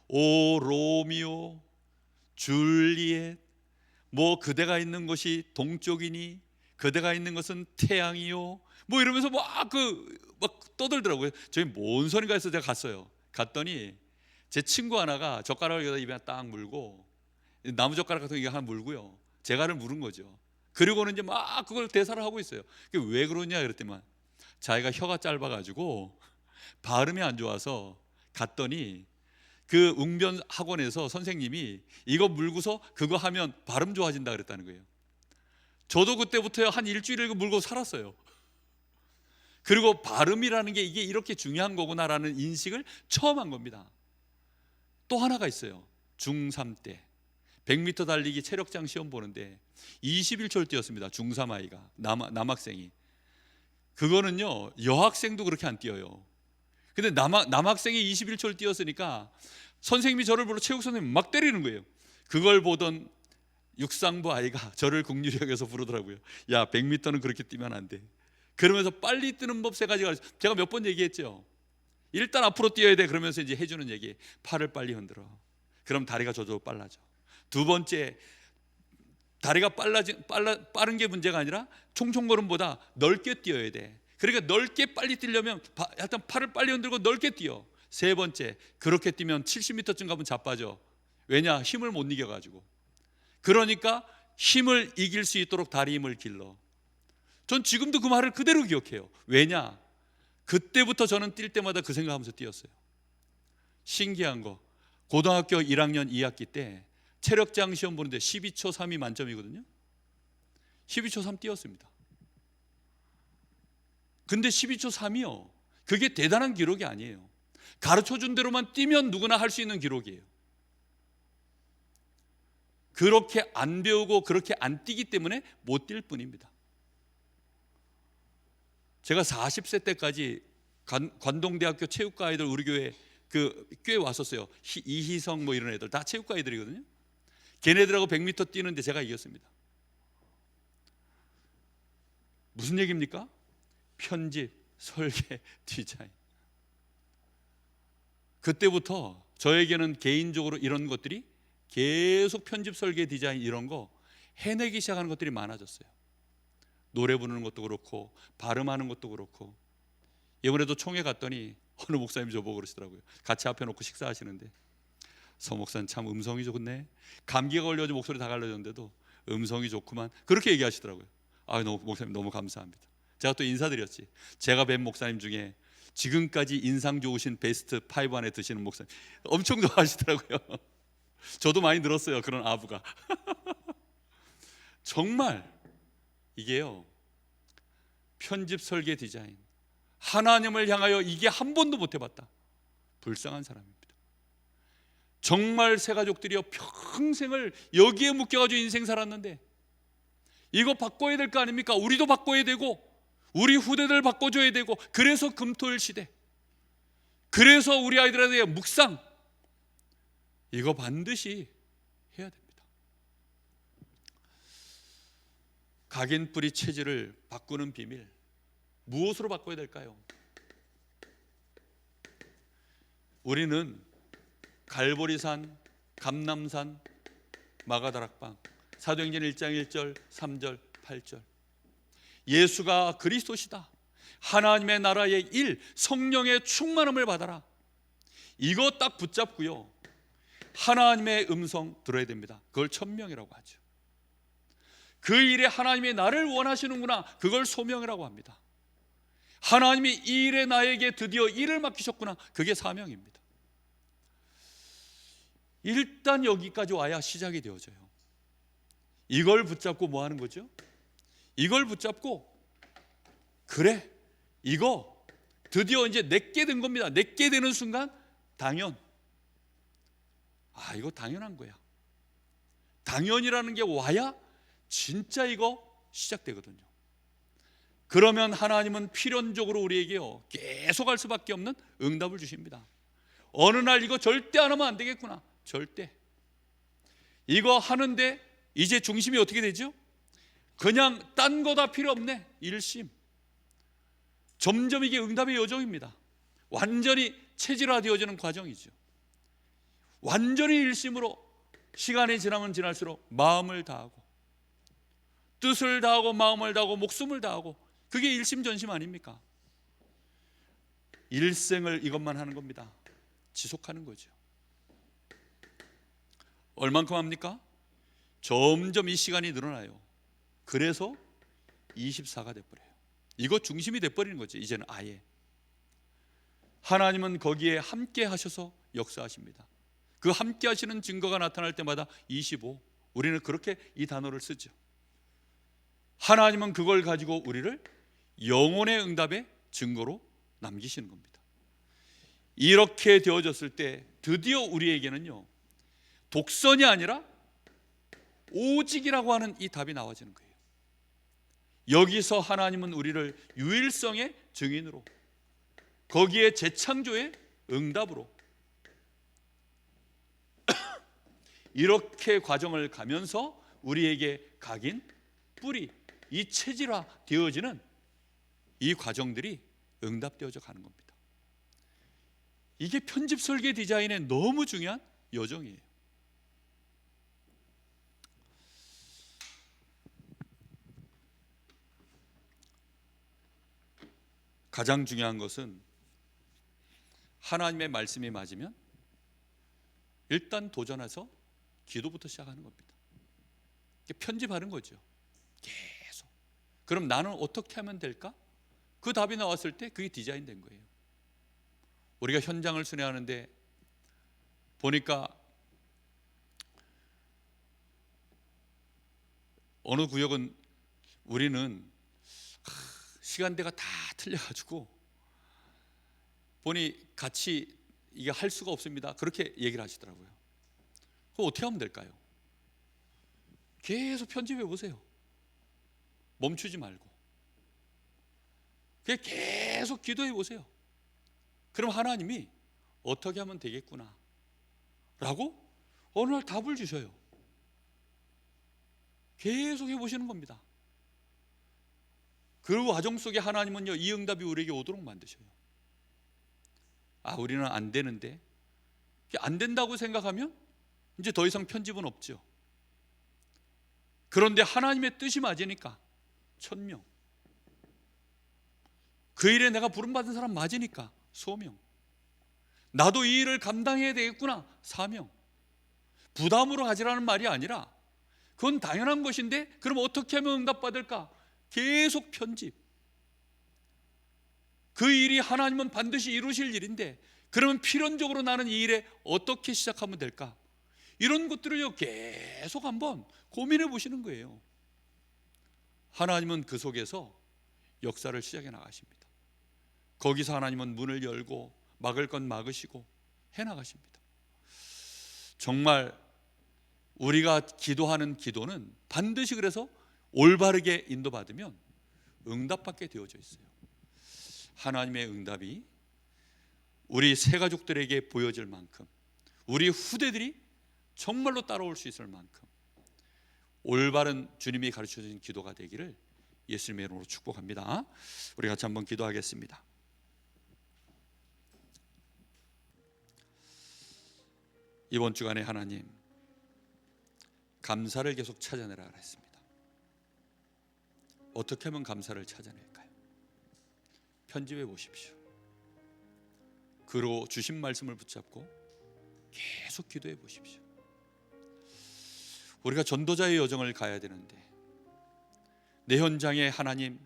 오 로미오 줄리엣, 뭐 그대가 있는 곳이 동쪽이니 그대가 있는 것은 태양이요, 뭐 이러면서 막 떠들더라고요. 저기 뭔 소리가 해서 제가 갔어요. 갔더니 제 친구 하나가 젓가락을 여기다 입에 딱 물고, 나무 젓가락 같은 거 하나 물고요, 제가를 물은 거죠. 그리고는 이제 막 그걸 대사를 하고 있어요. 왜 그러냐 그랬더니 자기가 혀가 짧아가지고 발음이 안 좋아서 갔더니 그 웅변 학원에서 선생님이 이거 물고서 그거 하면 발음 좋아진다 그랬다는 거예요. 저도 그때부터 한 일주일을 물고 살았어요. 그리고 발음이라는 게 이게 이렇게 중요한 거구나라는 인식을 처음 한 겁니다. 또 하나가 있어요. 중3 때 100m 달리기 체력장 시험 보는데 21초를 뛰었습니다. 중3 아이가, 남학생이. 그거는요, 여학생도 그렇게 안 뛰어요. 근데 남학생이 21초를 뛰었으니까 선생님이 저를 불러 체육 선생님 막 때리는 거예요. 그걸 보던 육상부 아이가 저를 국률이 여겨서 부르더라고요. 야, 100m는 그렇게 뛰면 안 돼. 그러면서 빨리 뛰는 법 3가지가, 제가 몇 번 얘기했죠. 일단 앞으로 뛰어야 돼. 그러면서 이제 해주는 얘기, 팔을 빨리 흔들어. 그럼 다리가 저절로 빨라져. 두 번째, 다리가 빠른 게 문제가 아니라 총총걸음보다 넓게 뛰어야 돼. 그러니까 넓게 빨리 뛰려면 일단 팔을 빨리 흔들고 넓게 뛰어. 세 번째, 그렇게 뛰면 70m쯤 가면 자빠져. 왜냐? 힘을 못 이겨가지고. 그러니까 힘을 이길 수 있도록 다리 힘을 길러. 전 지금도 그 말을 그대로 기억해요. 왜냐? 그때부터 저는 뛸 때마다 그 생각하면서 뛰었어요. 신기한 거, 고등학교 1학년 2학기 때 체력장 시험 보는데 12초 3이 만점이거든요. 12초 3 뛰었습니다. 근데 12초 3이요, 그게 대단한 기록이 아니에요. 가르쳐준 대로만 뛰면 누구나 할 수 있는 기록이에요. 그렇게 안 배우고 그렇게 안 뛰기 때문에 못 뛸 뿐입니다. 제가 40세 때까지 관동대학교 체육과 아이들 우리 교회 꽤 왔었어요. 이희성 뭐 이런 애들 다 체육과 아이들이거든요. 걔네들하고 100m 뛰는데 제가 이겼습니다. 무슨 얘기입니까? 편집, 설계, 디자인. 그때부터 저에게는 개인적으로 이런 것들이 계속 편집, 설계, 디자인 이런 거 해내기 시작하는 것들이 많아졌어요. 노래 부르는 것도 그렇고 발음하는 것도 그렇고. 이번에도 총회 갔더니 어느 목사님이 저보고 그러시더라고요. 같이 앞에 놓고 식사하시는데, 서 목사님 참 음성이 좋네. 감기가 걸려서 목소리 다 갈라졌는데도 음성이 좋구만. 그렇게 얘기하시더라고요. 목사님 너무 감사합니다. 제가 또 인사드렸지. 제가 뵌 목사님 중에 지금까지 인상 좋으신 베스트 5 안에 드시는 목사님 엄청 좋아하시더라고요. 저도 많이 늘었어요, 그런 아부가. 정말 이게요, 편집, 설계, 디자인, 하나님을 향하여 이게 한 번도 못 해봤다, 불쌍한 사람입니다. 정말 새 가족들이요, 평생을 여기에 묶여가지고 인생 살았는데 이거 바꿔야 될 거 아닙니까? 우리도 바꿔야 되고 우리 후대들 바꿔줘야 되고. 그래서 금토일 시대, 그래서 우리 아이들한테 묵상, 이거 반드시 해야 됩니다. 각인뿌리 체질을 바꾸는 비밀, 무엇으로 바꿔야 될까요? 우리는 갈보리산, 감남산, 마가다락방, 사도행전 1장 1절, 3절, 8절, 예수가 그리스도시다, 하나님의 나라의 일, 성령의 충만함을 받아라, 이거 딱 붙잡고요, 하나님의 음성 들어야 됩니다. 그걸 천명이라고 하죠. 그 일에 하나님이 나를 원하시는구나, 그걸 소명이라고 합니다. 하나님이 이 일에 나에게 드디어 일을 맡기셨구나, 그게 사명입니다. 일단 여기까지 와야 시작이 되어져요. 이걸 붙잡고 뭐 하는 거죠? 이걸 붙잡고, 그래, 이거 드디어 이제 내게 된 겁니다. 내게 되는 순간 당연, 이거 당연한 거야. 당연이라는 게 와야 진짜 이거 시작되거든요. 그러면 하나님은 필연적으로 우리에게요, 계속 할 수밖에 없는 응답을 주십니다. 어느 날 이거 절대 안 하면 안 되겠구나, 절대. 이거 하는데 이제 중심이 어떻게 되죠? 그냥 딴 거 다 필요 없네, 일심. 점점 이게 응답의 여정입니다. 완전히 체질화되어지는 과정이죠. 완전히 일심으로 시간이 지나면 지날수록 마음을 다하고, 뜻을 다하고, 마음을 다하고, 목숨을 다하고, 그게 일심전심 아닙니까? 일생을 이것만 하는 겁니다. 지속하는 거죠. 얼만큼 합니까? 점점 이 시간이 늘어나요. 그래서 24가 돼버려요. 이거 중심이 돼버리는 거죠. 이제는 아예 하나님은 거기에 함께 하셔서 역사하십니다. 그 함께 하시는 증거가 나타날 때마다 25, 우리는 그렇게 이 단어를 쓰죠. 하나님은 그걸 가지고 우리를 영혼의 응답의 증거로 남기시는 겁니다. 이렇게 되어졌을 때 드디어 우리에게는요, 독선이 아니라 오직이라고 하는 이 답이 나와지는 거예요. 여기서 하나님은 우리를 유일성의 증인으로, 거기에 재창조의 응답으로 이렇게 과정을 가면서 우리에게 각인, 뿌리, 이 체질화 되어지는 이 과정들이 응답되어져 가는 겁니다. 이게 편집 설계 디자인의 너무 중요한 여정이에요. 가장 중요한 것은 하나님의 말씀이 맞으면 일단 도전해서 기도부터 시작하는 겁니다. 편집하는 거죠. 계속. 그럼 나는 어떻게 하면 될까? 그 답이 나왔을 때 그게 디자인된 거예요. 우리가 현장을 순회하는데 보니까 어느 구역은 우리는 시간대가 다 틀려가지고 보니 같이 이게 할 수가 없습니다. 그렇게 얘기를 하시더라고요. 그럼 어떻게 하면 될까요? 계속 편집해 보세요. 멈추지 말고 계속 기도해 보세요. 그럼 하나님이 어떻게 하면 되겠구나 라고 어느 날 답을 주셔요. 계속 해보시는 겁니다. 그 과정 속에 하나님은요, 이 응답이 우리에게 오도록 만드셔요. 우리는 안 되는데, 안 된다고 생각하면 이제 더 이상 편집은 없죠. 그런데 하나님의 뜻이 맞으니까 1000명, 그 일에 내가 부름받은 사람 맞으니까 소명, 나도 이 일을 감당해야 되겠구나 4명. 부담으로 가지라는 말이 아니라 그건 당연한 것인데 그럼 어떻게 하면 응답받을까? 계속 편집. 그 일이 하나님은 반드시 이루실 일인데 그러면 필연적으로 나는 이 일에 어떻게 시작하면 될까? 이런 것들을 계속 한번 고민해 보시는 거예요. 하나님은 그 속에서 역사를 시작해 나가십니다. 거기서 하나님은 문을 열고 막을 건 막으시고 해 나가십니다. 정말 우리가 기도하는 기도는 반드시 그래서 올바르게 인도받으면 응답받게 되어져 있어요. 하나님의 응답이 우리 새 가족들에게 보여질 만큼, 우리 후대들이 정말로 따라올 수 있을 만큼 올바른 주님이 가르쳐주신 기도가 되기를 예수님의 이름으로 축복합니다. 우리 같이 한번 기도하겠습니다. 이번 주간에 하나님, 감사를 계속 찾아내라 했습니다. 어떻게 하면 감사를 찾아낼까요? 편집해 보십시오. 그로 주신 말씀을 붙잡고 계속 기도해 보십시오. 우리가 전도자의 여정을 가야 되는데 내 현장에 하나님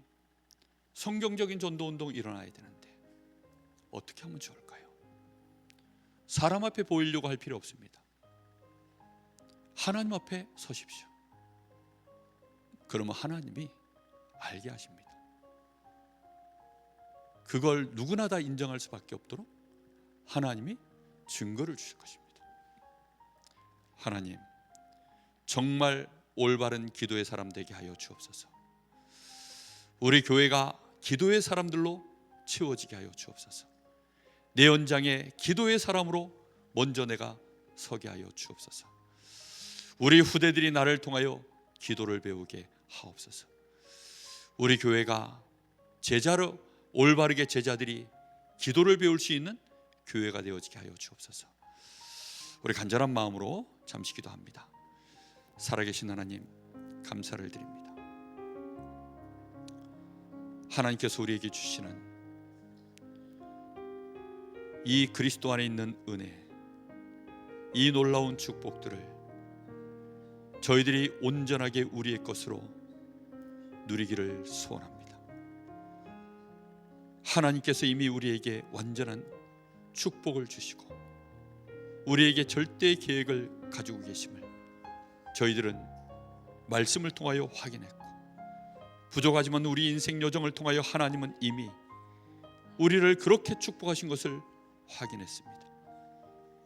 성경적인 전도운동이 일어나야 되는데 어떻게 하면 좋을까요? 사람 앞에 보이려고 할 필요 없습니다. 하나님 앞에 서십시오. 그러면 하나님이 알게 하십니다. 그걸 누구나 다 인정할 수밖에 없도록 하나님이 증거를 주실 것입니다. 하나님, 정말 올바른 기도의 사람 되게 하여 주옵소서. 우리 교회가 기도의 사람들로 채워지게 하여 주옵소서. 내 현장에 기도의 사람으로 먼저 내가 서게 하여 주옵소서. 우리 후대들이 나를 통하여 기도를 배우게 하옵소서. 우리 교회가 제자로 올바르게 제자들이 기도를 배울 수 있는 교회가 되어지게 하여 주옵소서. 우리 간절한 마음으로 잠시 기도합니다. 살아계신 하나님, 감사를 드립니다. 하나님께서 우리에게 주시는 이 그리스도 안에 있는 은혜, 이 놀라운 축복들을 저희들이 온전하게 우리의 것으로 누리기를 소원합니다. 하나님께서 이미 우리에게 완전한 축복을 주시고 우리에게 절대의 계획을 가지고 계심을 저희들은 말씀을 통하여 확인했고 부족하지만 우리 인생 여정을 통하여 하나님은 이미 우리를 그렇게 축복하신 것을 확인했습니다.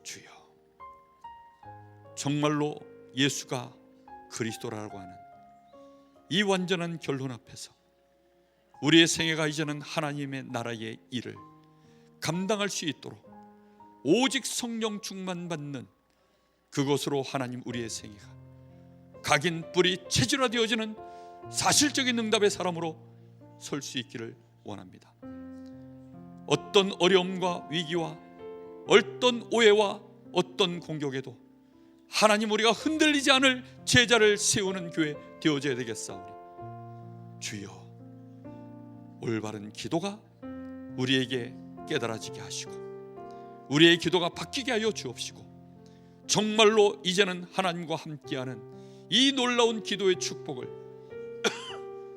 주여, 정말로 예수가 그리스도라고 하는 이 완전한 결론 앞에서 우리의 생애가 이제는 하나님의 나라의 일을 감당할 수 있도록 오직 성령 충만받는 그것으로 하나님 우리의 생애가 각인 뿌리 체질화되어지는 사실적인 응답의 사람으로 설 수 있기를 원합니다. 어떤 어려움과 위기와 어떤 오해와 어떤 공격에도 하나님 우리가 흔들리지 않을 제자를 세우는 교회 되어져야 되겠사오니 주여, 올바른 기도가 우리에게 깨달아지게 하시고 우리의 기도가 바뀌게 하여 주옵시고 정말로 이제는 하나님과 함께하는 이 놀라운 기도의 축복을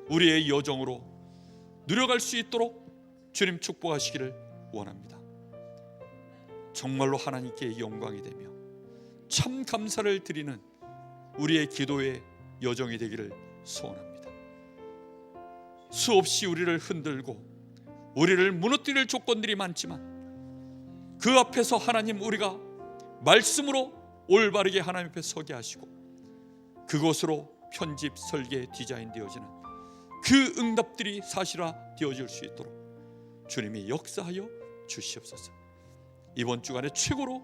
우리의 여정으로 누려갈 수 있도록 주님 축복하시기를 원합니다. 정말로 하나님께 영광이 되며 참 감사를 드리는 우리의 기도의 여정이 되기를 소원합니다. 수없이 우리를 흔들고 우리를 무너뜨릴 조건들이 많지만 그 앞에서 하나님 우리가 말씀으로 올바르게 하나님 앞에 서게 하시고 그것으로 편집, 설계, 디자인 되어지는 그 응답들이 사실화 되어질 수 있도록 주님이 역사하여 주시옵소서. 이번 주간에 최고로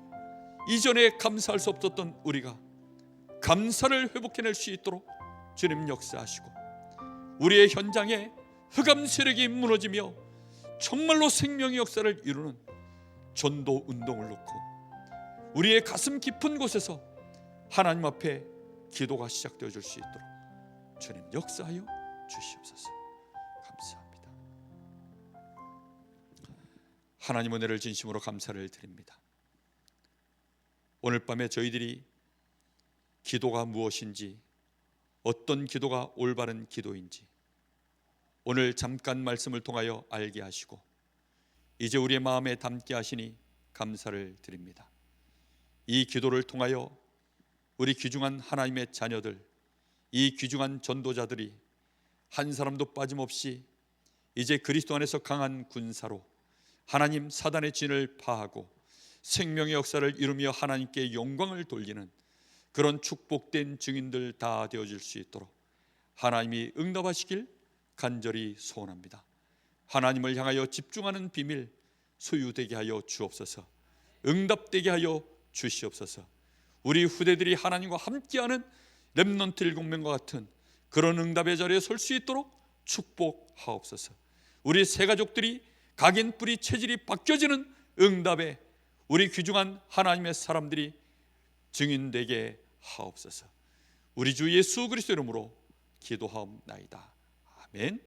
이전에 감사할 수 없었던 우리가 감사를 회복해낼 수 있도록 주님 역사하시고 우리의 현장에 흑암 세력이 무너지며 정말로 생명의 역사를 이루는 전도 운동을 놓고 우리의 가슴 깊은 곳에서 하나님 앞에 기도가 시작되어질 수 있도록 주님 역사하여 주시옵소서. 감사합니다. 하나님 은혜를 진심으로 감사를 드립니다. 오늘 밤에 저희들이 기도가 무엇인지, 어떤 기도가 올바른 기도인지 오늘 잠깐 말씀을 통하여 알게 하시고 이제 우리의 마음에 담게 하시니 감사를 드립니다. 이 기도를 통하여 우리 귀중한 하나님의 자녀들, 이 귀중한 전도자들이 한 사람도 빠짐없이 이제 그리스도 안에서 강한 군사로 하나님 사단의 진을 파하고 생명의 역사를 이루며 하나님께 영광을 돌리는 그런 축복된 증인들 다 되어질 수 있도록 하나님이 응답하시길 간절히 소원합니다. 하나님을 향하여 집중하는 비밀 소유되게 하여 주옵소서. 응답되게 하여 주시옵소서. 우리 후대들이 하나님과 함께하는 렘넌트 7명과 같은 그런 응답의 자리에 설 수 있도록 축복하옵소서. 우리 새 가족들이 각인 뿌리 체질이 바뀌어지는 응답에 우리 귀중한 하나님의 사람들이 증인되게 하옵소서. 우리 주 예수 그리스도 이름으로 기도하옵나이다. 아멘.